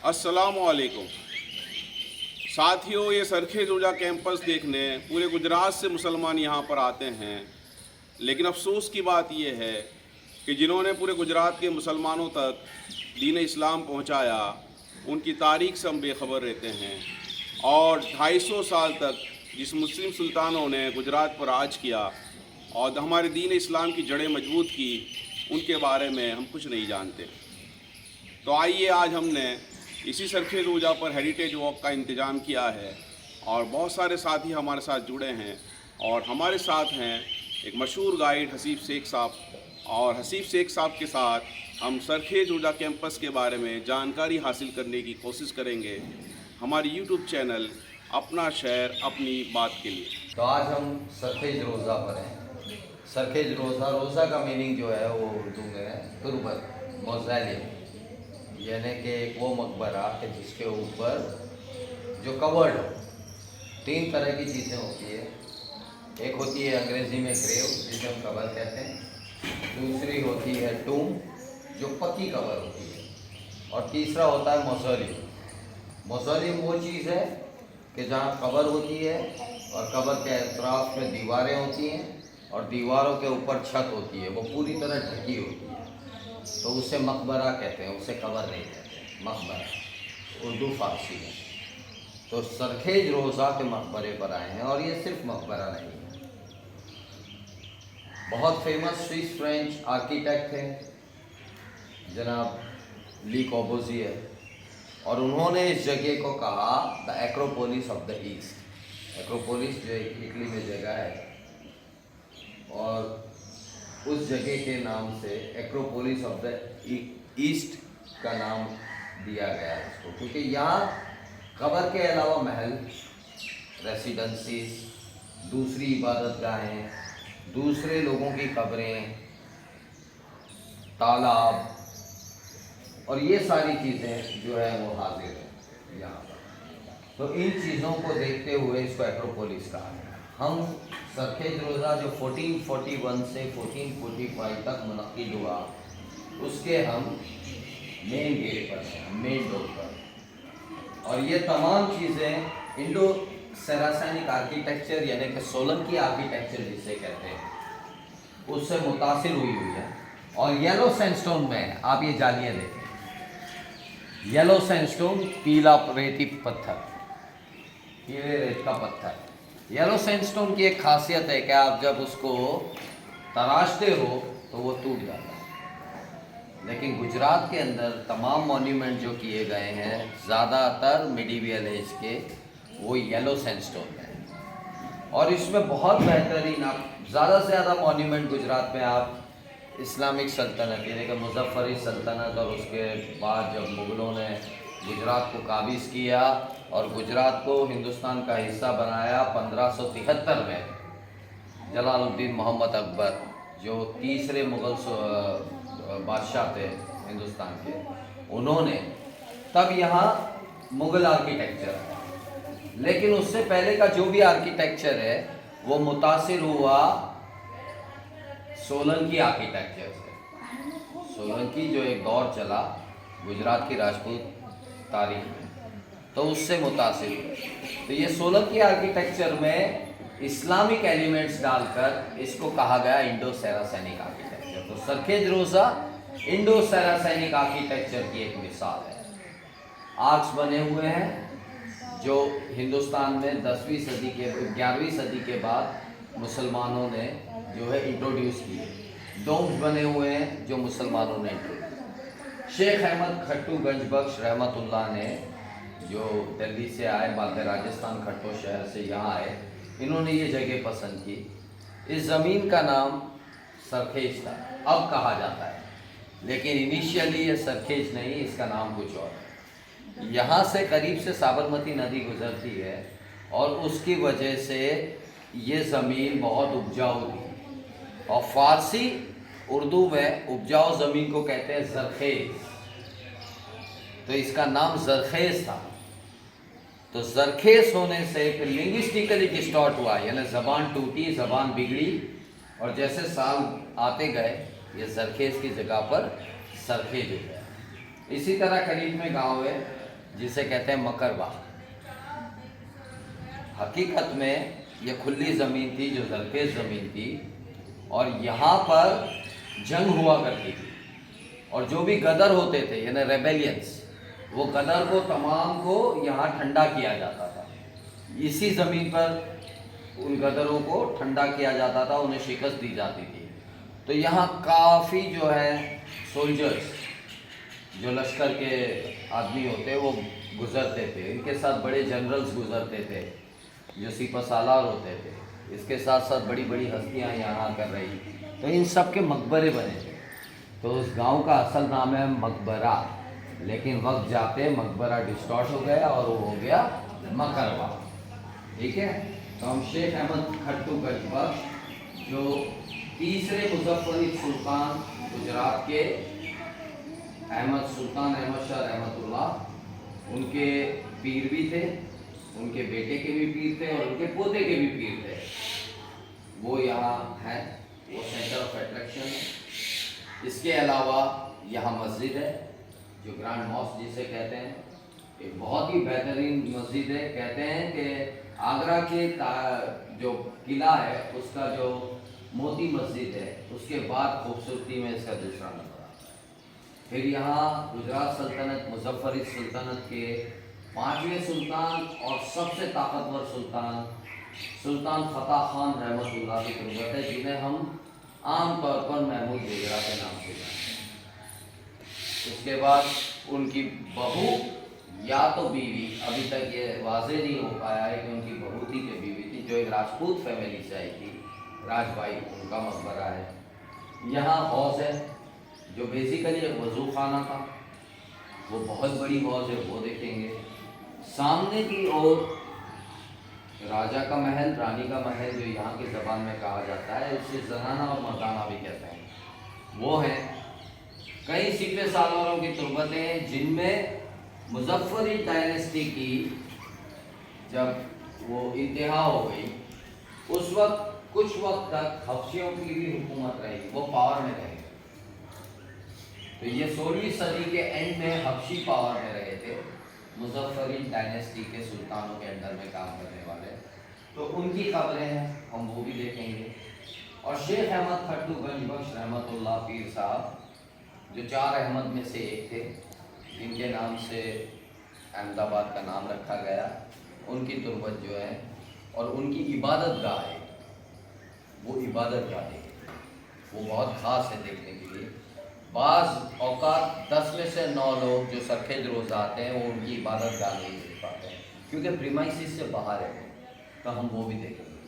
अस्सलामुअलैकुम साथियों, ये सरखेज रोजा कैंपस देखने पूरे गुजरात से मुसलमान यहाँ पर आते हैं। लेकिन अफसोस की बात यह है कि जिन्होंने पूरे गुजरात के मुसलमानों तक दीन इस्लाम पहुँचाया, उनकी तारीख से हम बेखबर रहते हैं। और 250 साल तक जिस मुस्लिम सुल्तानों ने गुजरात पर राज किया और हमारे दीन इस्लाम की जड़ें मजबूत की, उनके बारे में हम कुछ नहीं जानते। तो आइए, आज हमने इसी सरखेज रोजा पर हेरिटेज वॉक का इंतज़ाम किया है और बहुत सारे साथी हमारे साथ जुड़े हैं। और हमारे साथ हैं एक मशहूर गाइड हसीब शेख साहब, और हसीब शेख साहब के साथ हम सरखेज रोजा कैंपस के बारे में जानकारी हासिल करने की कोशिश करेंगे हमारी यूट्यूब चैनल अपना शहर अपनी बात के लिए। तो आज हम सरखेज रोज़ा पर हैं। सरखेज रोज़ा का मीनिंग जो है वो उर्दू में है तुरबत मौज़ैलिम, यानी कि एक वो मकबरा है जिसके ऊपर जो कवर्ड हो। 3 तरह की चीज़ें होती है। एक होती है अंग्रेज़ी में ग्रेव, जिसे हम कबर कहते हैं। दूसरी होती है टूम, जो पक्की कबर होती है। और तीसरा होता है मौज़ोलियम। मौज़ोलियम वो चीज़ है कि जहाँ कबर होती है और कबर के अतराफ में दीवारें होती हैं और दीवारों के ऊपर छत होती है, वो पूरी तरह ढकी होती है, तो उसे मकबरा कहते हैं, उसे कबर नहीं कहते। मकबरा उर्दू फारसी में। तो सरखेज रोज़ा के मकबरे पर आए हैं। और ये सिर्फ मकबरा नहीं है, बहुत फेमस स्विस फ्रेंच आर्किटेक्ट थे जनाब ली कॉर्बुज़ियर, और उन्होंने इस जगह को कहा the Acropolis of the east. Acropolis जो एक इटली में जगह है, और उस जगह के नाम से एक्रोपोलिस ऑफ द ईस्ट का नाम दिया गया है इसको, क्योंकि यहाँ कबर के अलावा महल, रेसिडेंसीज, दूसरी इबादतगाहें, दूसरे लोगों की कब्रें, तालाब और ये सारी चीज़ें जो है वो हाजिर हैं यहाँ पर। तो इन चीज़ों को देखते हुए इसको एक्रोपोलिस कहा गया। हम सरखेज रोज़ा जो 1441 से 1445 तक मुनक्किद हुआ, उसके हम मेन गेट पर हैं, मेन डोर पर। और ये तमाम चीज़ें इंडो सरासैनिक आर्किटेक्चर यानी कि सोलंकी आर्किटेक्चर जिसे कहते हैं, उससे मुतासिर हुई है। और येलो सैंडस्टोन में आप ये जालियाँ देखें, येलो सैंडस्टोन, पीला रेती पत्थर, पीले रेत का पत्थर। येलो सैंडस्टोन की एक खासियत है कि आप जब उसको तराशते हो तो वो टूट जाता है। लेकिन गुजरात के अंदर तमाम मॉन्यूमेंट जो किए गए हैं ज़्यादातर मिडीवियल एज के, वो येलो सैंडस्टोन है। और इसमें बहुत बेहतरीन, आप ज़्यादा से ज़्यादा मॉन्यूमेंट गुजरात में आप इस्लामिक सल्तनत यानी कि मुज़फ़्फ़री सल्तनत, और उसके बाद जब मुग़लों ने गुजरात को काबिज़ किया और गुजरात को हिंदुस्तान का हिस्सा बनाया 1573 में, जलालुद्दीन मोहम्मद अकबर जो तीसरे मुग़ल बादशाह थे हिंदुस्तान के, उन्होंने तब यहाँ मुग़ल आर्किटेक्चर है। लेकिन उससे पहले का जो भी आर्किटेक्चर है वो मुतासिर हुआ सोलंकी आर्किटेक्चर से। सोलंकी जो एक दौर चला गुजरात की राजपूत तारीख में, तो उससे मुतासिर हुए। तो ये सोलंकी आर्किटेक्चर में इस्लामिक एलिमेंट्स डालकर इसको कहा गया इंडो सरासैनिक आर्किटेक्चर। तो सरखेज रोज़ा इंडो सरासैनिक आर्किटेक्चर की एक मिसाल है। आर्क्स बने हुए हैं जो हिंदुस्तान में 10वीं सदी के 11वीं सदी के बाद मुसलमानों ने जो है इंट्रोड्यूस किए। डोम्स बने हुए हैं जो मुसलमानों ने इंट्रोड्यूस। शेख अहमद खट्टू गंजबख्श रहमतुल्लाह ने, जो दिल्ली से आए, बाद में राजस्थान खट्टो शहर से यहाँ आए, इन्होंने ये जगह पसंद की। इस ज़मीन का नाम सरखेज था, अब कहा जाता है, लेकिन इनिशियली ये सरखेज नहीं, इसका नाम कुछ और है। यहाँ से करीब से साबरमती नदी गुजरती है और उसकी वजह से ये ज़मीन बहुत उपजाऊ थी। और फ़ारसी उर्दू में उपजाऊ ज़मीन को कहते हैं ज़रखेज़, तो इसका नाम ज़रखेज़ था। तो ज़रखेज़ होने से फिर लिंग्विस्टिकली डिस्टॉर्ट हुआ, यानी ज़बान टूटी, ज़बान बिगड़ी, और जैसे साल आते गए ये ज़रखेज़ की जगह पर सरखेज हो गया। इसी तरह करीब में गांव है जिसे कहते हैं मकरबाग। हकीकत में ये खुली ज़मीन थी, जो ज़रखेज़ ज़मीन थी, और यहाँ पर जंग हुआ करती थी, और जो भी गदर होते थे यानी रेबेलियंस, वो गदर को तमाम को यहाँ ठंडा किया जाता था। इसी ज़मीन पर उन गदरों को ठंडा किया जाता था, उन्हें शिकस्त दी जाती थी। तो यहाँ काफ़ी जो है सोल्जर्स, जो लश्कर के आदमी होते वो गुज़रते थे, इनके साथ बड़े जनरल्स गुज़रते थे जो सिपहसालार होते थे, इसके साथ साथ बड़ी बड़ी हस्तियाँ यहाँ कर रही। तो इन सब के मकबरे बने थे। तो उस गांव का असल नाम है मकबरा, लेकिन वक्त जाते मकबरा डिस्टॉर्ट हो गया और वो हो गया मकरबा। ठीक है, तो हम शेख अहमद खट्टू गजबख्श जो तीसरे मुजफ्फरी सुल्तान गुजरात के, अहमद सुल्तान अहमद शाह रहमतुल्लाह, उनके पीर भी थे, उनके बेटे के भी पीर थे और उनके पोते के भी पीर थे, वो यहाँ है, वो सेंटर ऑफ अट्रैक्शन है। इसके अलावा यहाँ मस्जिद है जो ग्रैंड मॉस्क जिसे कहते हैं, एक बहुत ही बेहतरीन मस्जिद है। कहते हैं कि आगरा के जो किला है उसका जो मोती मस्जिद है उसके बाद खूबसूरती में इसका दूसरा नंबर आता है। फिर यहाँ गुजरात सल्तनत, मुजफ्फरी सुल्तानत के 5वें सुल्तान और सबसे ताकतवर सुल्तान, सुल्तान फतेह खान रहमतुल्लाह की तुर्बत है, जिन्हें हम आम तौर पर महमूद बेगरा के नाम से जानते हैं। उसके बाद उनकी बहू या तो बीवी, अभी तक ये वाज़ेह नहीं हो पाया है कि उनकी बहू थी कि बीवी थी, जो एक राजपूत फैमिली से आई थी, राजबाई, उनका मकबरा है। यहाँ हौज़ है जो बेसिकली एक वज़ू खाना था, वो बहुत बड़ी हौज़ है, वो देखेंगे। सामने की ओर राजा का महल, रानी का महल, जो यहाँ की ज़बान में कहा जाता है, उसे ज़नाना और मर्दाना भी कहते हैं, वो है। कई सिपह सालारों की तुर्बतें जिनमें मुजफ्फरी डायनेस्टी की जब वो इंतहा हो गई, उस वक्त कुछ वक्त तक हफ्सियों की भी हुकूमत रही, वो पावर में रहे। तो ये 16वीं सदी के एंड में हफ्सी पावर में रहे थे, मुजफ्फरी डायनेस्टी के सुल्तानों के अंडर में काम करने वाले। तो उनकी खबरें हैं, हम वो भी देखेंगे। और शेख अहमद खट्टू गजबख्श रहमतुल्लाह पीर साहब, जो 4 अहमद में से एक थे, जिनके नाम से अहमदाबाद का नाम रखा गया, उनकी तुर्बत जो है और उनकी इबादत गाह है, वो इबादत गाह है, वो बहुत ख़ास है देखने के लिए। बाज़ औकात 10 में से 9 लोग जो सरखेज रोज़ा आते हैं वो उनकी इबादत गाह नहीं देख पाते हैं, क्योंकि प्रीमाइसिस से बाहर है, तो हम वो भी देखेंगे।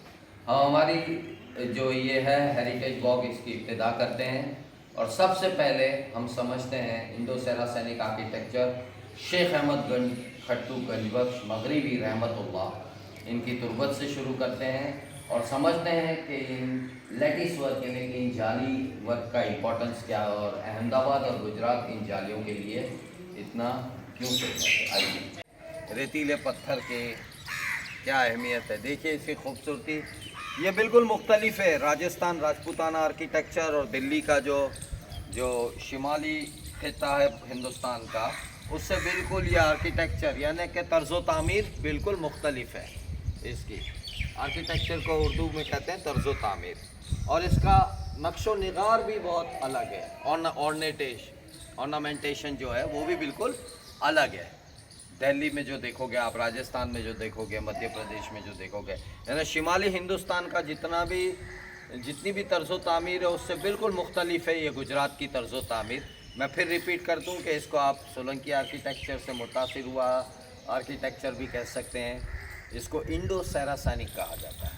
हम हमारी जो ये है हेरिटेज वॉक, इसकी इब्तिदा करते हैं। और सबसे पहले हम समझते हैं इंडो सैरासैनिक आर्किटेक्चर, शेख अहमद खट्टू गजबख्श मगरिबी रहमतुल्लाह, इनकी तुर्बत से शुरू करते हैं और समझते हैं कि इन लेटिस वर्क यानी कि इन जाली वर्क का इम्पोर्टेंस क्या है और अहमदाबाद और गुजरात इन जालियों के लिए इतना क्यों फेमस है। आइए, रेतीले पत्थर के क्या अहमियत है, देखिए इसकी खूबसूरती। ये बिल्कुल मुख्तलिफ है राजस्थान राजपूताना आर्किटेक्चर और दिल्ली का जो शिमाली खिता है हिंदुस्तान का, उससे बिल्कुल ये आर्किटेक्चर यानी कि तर्ज़ो तामीर बिल्कुल मुख्तलिफ है। इसकी आर्किटेक्चर को उर्दू में कहते हैं तर्ज़ो तामीर, और इसका नक्शो निगार भी बहुत अलग है। ऑर्नामेंटेशन जो है वो भी बिल्कुल अलग है। दिल्ली में जो देखोगे आप, राजस्थान में जो देखोगे, मध्य प्रदेश में जो देखोगे, यानी शिमाली हिंदुस्तान का जितनी भी तर्ज़ो तामीर है उससे बिल्कुल मुख्तलिफ है ये गुजरात की तर्ज़ो तामीर। मैं फिर रिपीट कर दूं कि इसको आप सोलंकी आर्किटेक्चर से मुतासिर हुआ आर्किटेक्चर भी कह सकते हैं। इसको इंडो सैरासैनिक कहा जाता है,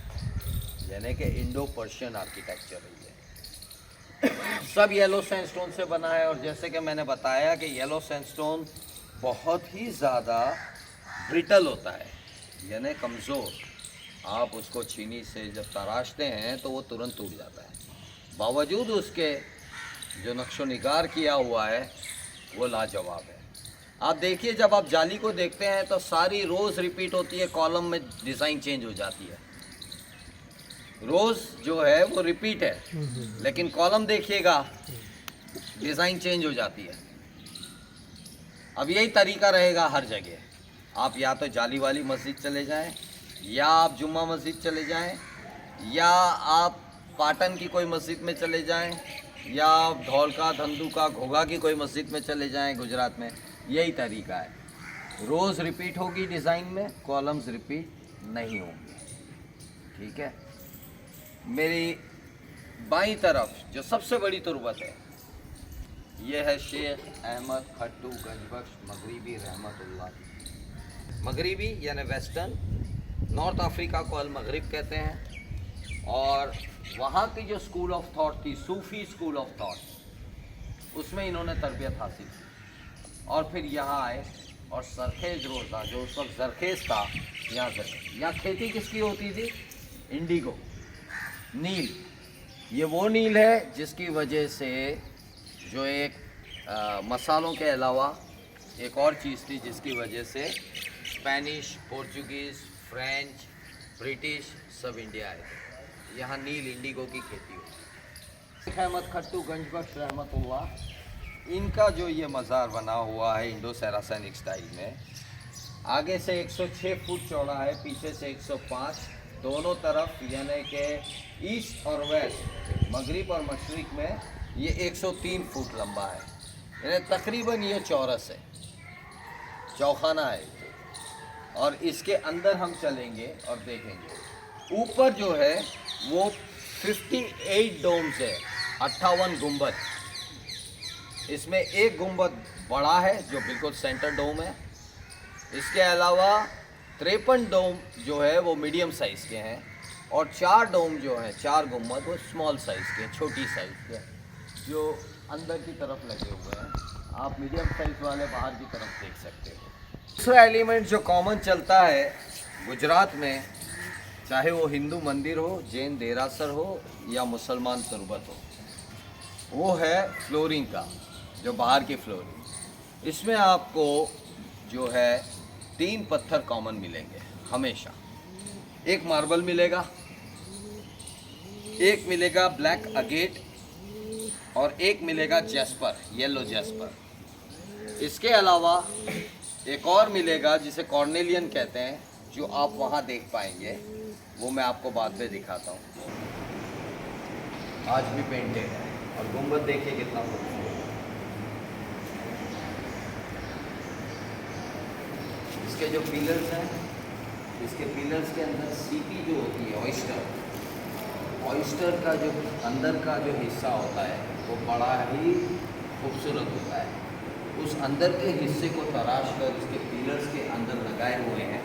यानी कि इंडो पर्शियन आर्किटेक्चर है ये। सब येलो सैंडस्टोन से बना है, और जैसे कि मैंने बताया कि येलो सैंडस्टोन बहुत ही ज़्यादा ब्रिटल होता है, यानी कमज़ोर। आप उसको छीनी से जब तराशते हैं तो वो तुरंत टूट जाता है। बावजूद उसके जो नक्शो निगार किया हुआ है वो लाजवाब है। आप देखिए, जब आप जाली को देखते हैं तो सारी रोज़ रिपीट होती है, कॉलम में डिज़ाइन चेंज हो जाती है। रोज़ जो है वो रिपीट है, लेकिन कॉलम देखिएगा डिज़ाइन चेंज हो जाती है। अब यही तरीका रहेगा हर जगह। आप या तो जाली वाली मस्जिद चले जाएं, या आप जुम्मा मस्जिद चले जाएं, या आप पाटन की कोई मस्जिद में चले जाएं, या आप धौलका, धंधुका, घोघा की कोई मस्जिद में चले जाएं गुजरात में। यही तरीका है। रोज़ रिपीट होगी डिज़ाइन में, कॉलम्स रिपीट नहीं होंगे। ठीक है। मेरी बाईं तरफ जो सबसे बड़ी तुरबत है, यह है शेख अहमद खट्टू गंजबख्श मगरिबी रहमतुल्लाह। मगरिबी यानी वेस्टर्न, नॉर्थ अफ्रीका को अल मगरिब कहते हैं। और वहाँ की जो स्कूल ऑफ थॉट थी, सूफ़ी स्कूल ऑफ थॉट, उसमें इन्होंने तरबियत हासिल की और फिर यहाँ आए और सरखेज रोज़ा जो उस वक्त जरखेज था, यहाँ खेती किसकी होती थी? इंडिगो, नील। ये वो नील है जिसकी वजह से जो एक मसालों के अलावा एक और चीज़ थी जिसकी वजह से स्पेनिश, पोर्चुगीज़, फ्रेंच, ब्रिटिश सब इंडिया आए। यहाँ नील इंडिगो की खेती हुई। अहमद खट्टू गंजबख्श रहमतुल्लाह, इनका जो ये मज़ार बना हुआ है इंडो सरासनिक स्टाइल में, आगे से 106 फुट चौड़ा है, पीछे से 105, दोनों तरफ यानी कि ईस्ट और वेस्ट, मगरिब और मशरिक में ये 103 फुट लंबा है। यानी तकरीबन ये चौरस है, चौखाना है। और इसके अंदर हम चलेंगे और देखेंगे ऊपर जो है वो 58 डोम्स है, 58 गुंबद। इसमें एक गुंबद बड़ा है जो बिल्कुल सेंटर डोम है। इसके अलावा 53 डोम जो है वो मीडियम साइज़ के हैं और 4 डोम जो हैं, 4 गुंबद, वो स्मॉल साइज़ के, छोटी साइज़ के, जो अंदर की तरफ लगे हुए हैं। आप मीडियम साइज़ वाले बाहर की तरफ देख सकते हो। दूसरा एलिमेंट जो कॉमन चलता है गुजरात में, चाहे वो हिंदू मंदिर हो, जैन देरासर हो या मुसलमान तुरबत हो, वो है फ्लोरिंग का, जो बाहर की फ्लोरिंग। इसमें आपको जो है 3 पत्थर कॉमन मिलेंगे हमेशा। एक मार्बल मिलेगा, एक मिलेगा ब्लैक अगेट और एक मिलेगा जैस्पर, येलो जैस्पर। इसके अलावा एक और मिलेगा जिसे कॉर्नेलियन कहते हैं, जो आप वहाँ देख पाएंगे, वो मैं आपको बाद में दिखाता हूँ। आज भी पेंटेड है और गुंबद देखिए कितना खूबसूरत है। इसके जो पिलर्स हैं, इसके पिलर्स के अंदर सीपी जो होती है, ऑयस्टर का जो अंदर का जो हिस्सा होता है वो बड़ा ही खूबसूरत होता है। उस अंदर के हिस्से को तराश कर इसके पिलर्स के अंदर लगाए हुए हैं।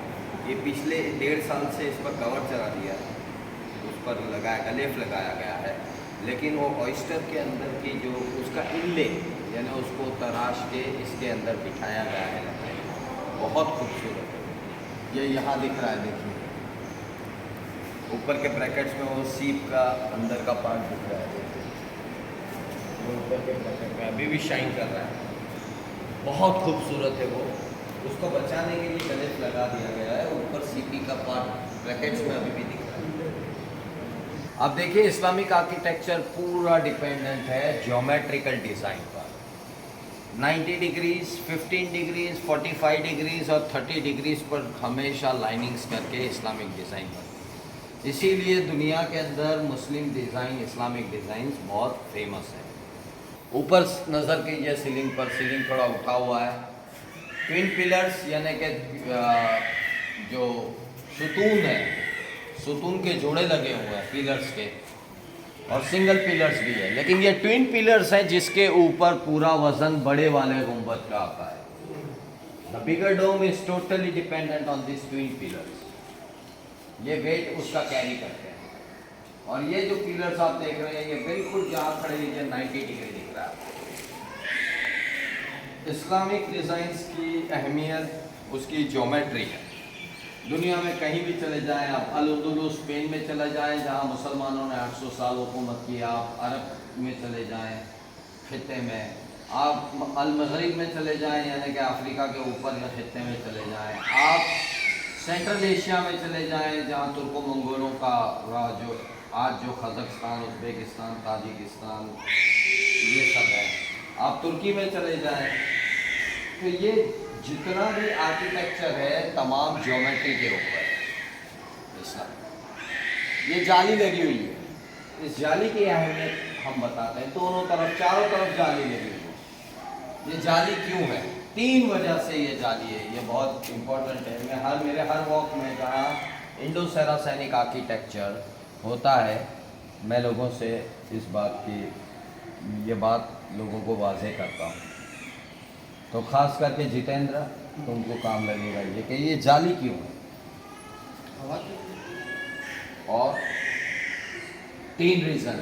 ये पिछले 1.5 साल से इस पर कवर चढ़ा दिया, उस पर लगाया, लेफ लगाया गया है, लेकिन वो ऑयस्टर के अंदर की जो उसका इनले यानी उसको तराश के इसके अंदर बिठाया गया है। बहुत खूबसूरत है। ये यहाँ दिख रहा है, देखिए ऊपर के ब्रैकेट्स में वो सीप का अंदर का पार्ट दिख रहा है, वो ऊपर के ब्रैकेट में अभी भी शाइन कर रहा है। बहुत खूबसूरत है वो। उसको बचाने के लिए गलेफ लगा दिया गया है, ऊपर सीपी का पार्ट ब्रैकेट्स में अभी भी दिख रहा है। अब देखिए इस्लामिक आर्किटेक्चर पूरा डिपेंडेंट है ज्योमेट्रिकल डिज़ाइन पर। 90 डिग्रीज, 15 डिग्रीज, 45 डिग्रीज और 30 डिग्रीज पर हमेशा लाइनिंग्स करके इस्लामिक डिज़ाइन बनती है। इसीलिए दुनिया के अंदर मुस्लिम डिज़ाइन, इस्लामिक डिज़ाइन बहुत फेमस है। ऊपर नज़र कीजिए सीलिंग पर, सीलिंग थोड़ा उठा हुआ है। ट्विन पिलर्स यानी कि जो सुतून है, सुतून के जोड़े लगे हुए हैं पिलर्स के, और सिंगल पिलर्स भी है, लेकिन ये ट्विन पिलर्स हैं जिसके ऊपर पूरा वजन बड़े वाले गुंबद का आता है। The bigger dome is totally dependent on this twin pillars. ये वेट उसका कैरी करते हैं। और ये जो पिलर्स आप देख रहे हैं, ये बिल्कुल जहाँ खड़े लीजिए 90 डिग्री दिख रहा है। इस्लामिक डिज़ाइंस की अहमियत उसकी ज्योमेट्री है। दुनिया में कहीं भी चले जाएं आप, अल-अंदलुस स्पेन में चले जाएं जहाँ मुसलमानों ने 800 साल हुकूमत की, आप अरब में चले जाएं खित्ते में, आप अल-मगरिब में चले जाएं यानी कि अफ्रीका के ऊपर या खित्ते में चले जाएं, आप सेंट्रल एशिया में चले जाएं जहाँ तुर्को मंगोलों का जो आज जो कज़ाकिस्तान, उज़्बेकिस्तान, ताजिकिस्तान ये सब है, आप तुर्की में चले जाएं, तो ये जितना भी आर्किटेक्चर है तमाम ज्योमेट्री के ऊपर है। इसका ये जाली लगी हुई है। इस जाली की अहमियत हम बताते हैं। दोनों तरफ, चारों तरफ जाली लगी हुई है। ये जाली क्यों है? 3 वजह से ये जाली है। ये बहुत इम्पोर्टेंट है। मैं मेरे हर वॉक में जहाँ इंडो सैरासैनिक आर्किटेक्चर होता है, मैं लोगों से इस बात की ये बात लोगों को वाज़ेह करता हूँ। तो ख़ास करके जितेंद्र, तुमको काम लगेगा ये कि ये जाली क्यों है। और 3 रीज़न।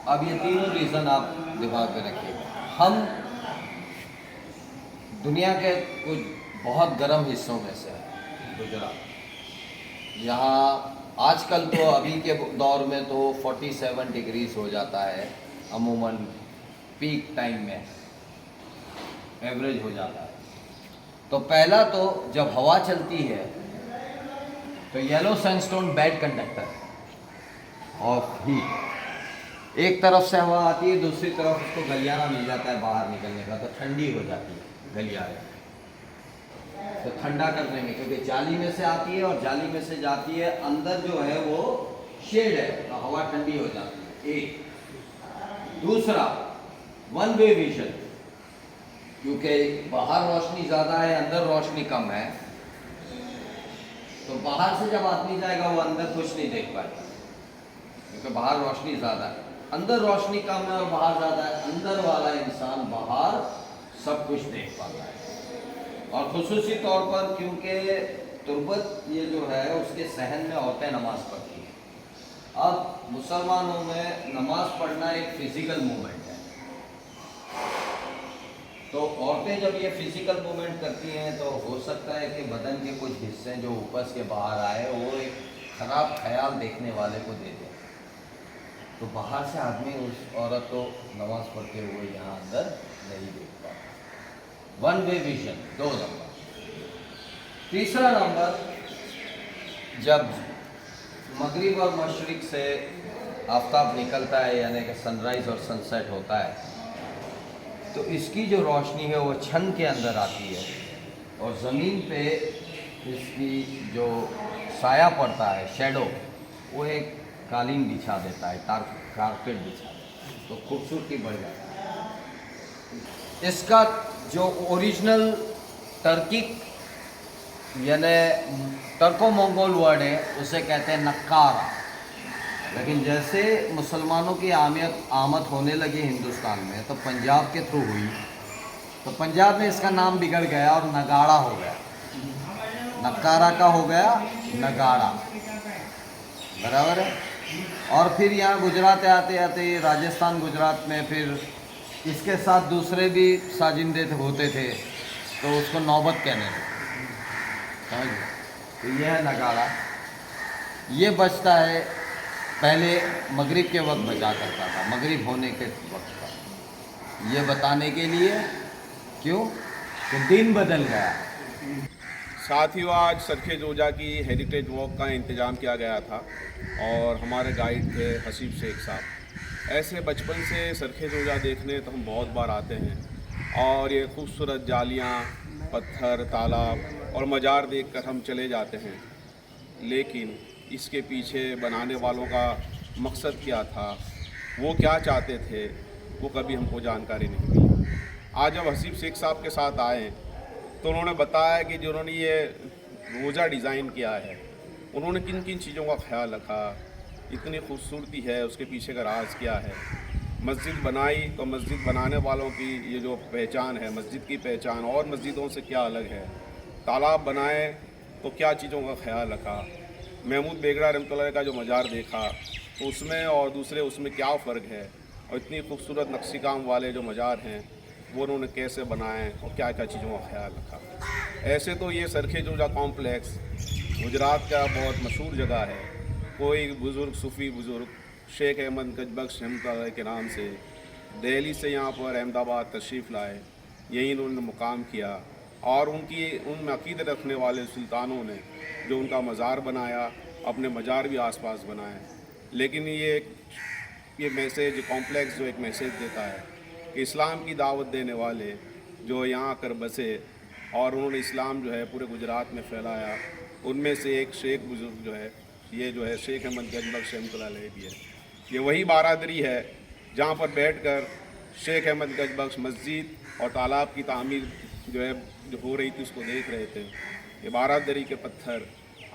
अब ये तीनों रीज़न आप दिमाग में रखिएगा। हम दुनिया के कुछ बहुत गर्म हिस्सों में से हैं, गुजरात। यहाँ आजकल तो अभी के दौर में तो 47 डिग्रीज हो जाता है अमूमन, पीक टाइम में एवरेज हो जाता है। तो पहला तो जब हवा चलती है तो yellow sandstone bad conductor of heat. एक तरफ से हवा आती है, दूसरी तरफ उसको गलियारा मिल जाता है बाहर निकलने का, तो ठंडी हो जाती है गलियारे। तो ठंडा करने में, क्योंकि जाली में से आती है और जाली में से जाती है, अंदर जो है वो शेड है तो हवा ठंडी हो जाती है। एक दूसरा वन वे विजन, क्योंकि बाहर रोशनी ज़्यादा है, अंदर रोशनी कम है, तो बाहर से जब आदमी जाएगा वो अंदर कुछ नहीं देख पाएगा, क्योंकि बाहर रोशनी ज़्यादा है। अंदर रोशनी कम है और बाहर ज़्यादा है, अंदर वाला इंसान बाहर सब कुछ देख पाता है। और खुसूसी तौर पर क्योंकि तुर्बत ये जो है उसके सहन में औरतें नमाज़ पढ़ती हैं। अब मुसलमानों में नमाज़ पढ़ना एक फ़िज़िकल मूवमेंट है, तो औरतें जब ये फ़िज़िकल मूवमेंट करती हैं तो हो सकता है कि बदन के कुछ हिस्से जो ऊपर के बाहर आए वो एक ख़राब ख्याल देखने वाले को दे दें। तो बाहर से आदमी उस औरत को नमाज़ पढ़ते हुए यहाँ अंदर नहीं देख पाता। One way vision 2 number. तीसरा नंबर, जब मगरिब और मशरिक से आफ्ताब निकलता है, यानी कि सनराइज़ और सनसेट होता है, तो इसकी जो रोशनी है वो छन के अंदर आती है और ज़मीन पे इसकी जो साया पड़ता है, शेडो, वो एक कालीन बिछा देता है, कारपेट बिछा देता है, तो खूबसूरती बढ़ जाती है। इसका जो ओरिजिनल टर्किक यानी टर्को मंगोल वर्ड है उसे कहते हैं नक्कारा, लेकिन जैसे मुसलमानों की आमद होने लगी हिंदुस्तान में तो पंजाब के थ्रू हुई, तो पंजाब में इसका नाम बिगड़ गया और नगाड़ा हो गया। नक्कारा का हो गया नगाड़ा, बराबर है। और फिर यहाँ गुजरात आते आते राजस्थान, गुजरात में फिर इसके साथ दूसरे भी साजिंदे होते थे तो उसको नौबत कहने लगे, समझ गए। तो यह है नगाड़ा। ये बजता है, पहले मगरिब के वक्त बजा करता था, मगरिब होने के वक्त का, ये बताने के लिए क्यों कि दिन बदल गया। साथियों, आज सरखे जोजा की हेरिटेज वॉक का इंतज़ाम किया गया था और हमारे गाइड थे हसीब शेख साहब। ऐसे बचपन से सरखे जोजा देखने तो हम बहुत बार आते हैं और ये खूबसूरत जालियाँ, पत्थर, तालाब और मज़ार देखकर हम चले जाते हैं, लेकिन इसके पीछे बनाने वालों का मकसद क्या था, वो क्या चाहते थे, वो कभी हमको जानकारी नहीं मिली। आज जब हसीब शेख साहब के साथ आए तो उन्होंने बताया कि जो उन्होंने ये रोज़ा डिज़ाइन किया है, उन्होंने किन किन चीज़ों का ख्याल रखा, इतनी खूबसूरती है, उसके पीछे का राज क्या है। मस्जिद बनाई तो मस्जिद बनाने वालों की ये जो पहचान है, मस्जिद की पहचान और मस्जिदों से क्या अलग है। तालाब बनाए तो क्या चीज़ों का ख्याल रखा। महमूद बेगड़ा रहमतुल्लाह का जो मज़ार देखा तो उसमें और दूसरे उसमें क्या फ़र्क है, और इतनी खूबसूरत नक्शी काम वाले जो मज़ार हैं वो उन्होंने कैसे बनाए और क्या क्या चीज़ों का ख्याल रखा। ऐसे तो ये सरखे जोजा कॉम्प्लेक्स गुजरात का बहुत मशहूर जगह है। कोई बुज़ुर्ग, सूफ़ी बुज़ुर्ग शेख अहमद गजबख्श रहमतुल्लाह के नाम से दिल्ली से यहाँ पर अहमदाबाद तशरीफ़ लाए, यहीं उन्होंने मुकाम किया और उनमें अक़ीदत रखने वाले सुल्तानों ने जो उनका मज़ार बनाया, अपने मज़ार भी आसपास बनाए। लेकिन ये मैसेज कॉम्प्लेक्स जो एक मैसेज देता है कि इस्लाम की दावत देने वाले जो यहाँ आकर बसे और उन्होंने इस्लाम जो है पूरे गुजरात में फैलाया, उनमें से एक शेख बुजुर्ग जो है, ये जो है शेख अहमद गजबख्श रहमतुल्लाह अलैह भी है। ये वही बारादरी है जहाँ पर बैठकर शेख अहमद गजबख्श मस्जिद और तालाब की तामीर जो हो रही थी उसको देख रहे थे। ये बारादरी के पत्थर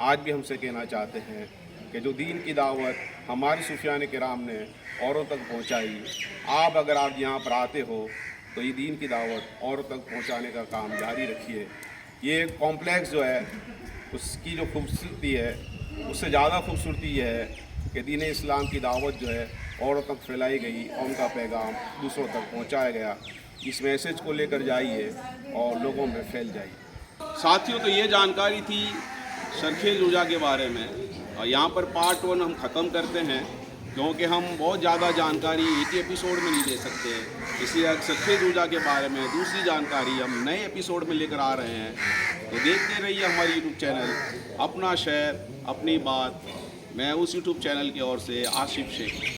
आज भी हमसे कहना चाहते हैं कि जो दीन की दावत हमारे सूफियान किराम ने औरों तक पहुँचाई, आप अगर आप यहाँ पर आते हो तो ये दीन की दावत औरों तक पहुँचाने का काम जारी रखिए। ये कॉम्प्लेक्स जो है उसकी जो खूबसूरती है उससे ज़्यादा खूबसूरती ये है कि दीन इस्लाम की दावत जो है औरों तक फैलाई गई और उनका पैगाम दूसरों तक पहुँचाया गया। इस मैसेज को लेकर जाइए और लोगों में फैल जाइए। साथियों, तो ये जानकारी थी सरखेज रोज़ा के बारे में, और यहाँ पर पार्ट 1 हम ख़त्म करते हैं क्योंकि हम बहुत ज़्यादा जानकारी एक ही एपिसोड में नहीं दे सकते, इसलिए सरखेज रोज़ा के बारे में दूसरी जानकारी हम नए एपिसोड में लेकर आ रहे हैं। तो देखते रहिए हमारी यूट्यूब चैनल अपना शहर अपनी बात। मैं उस यूट्यूब चैनल की ओर से आसिफ शेख।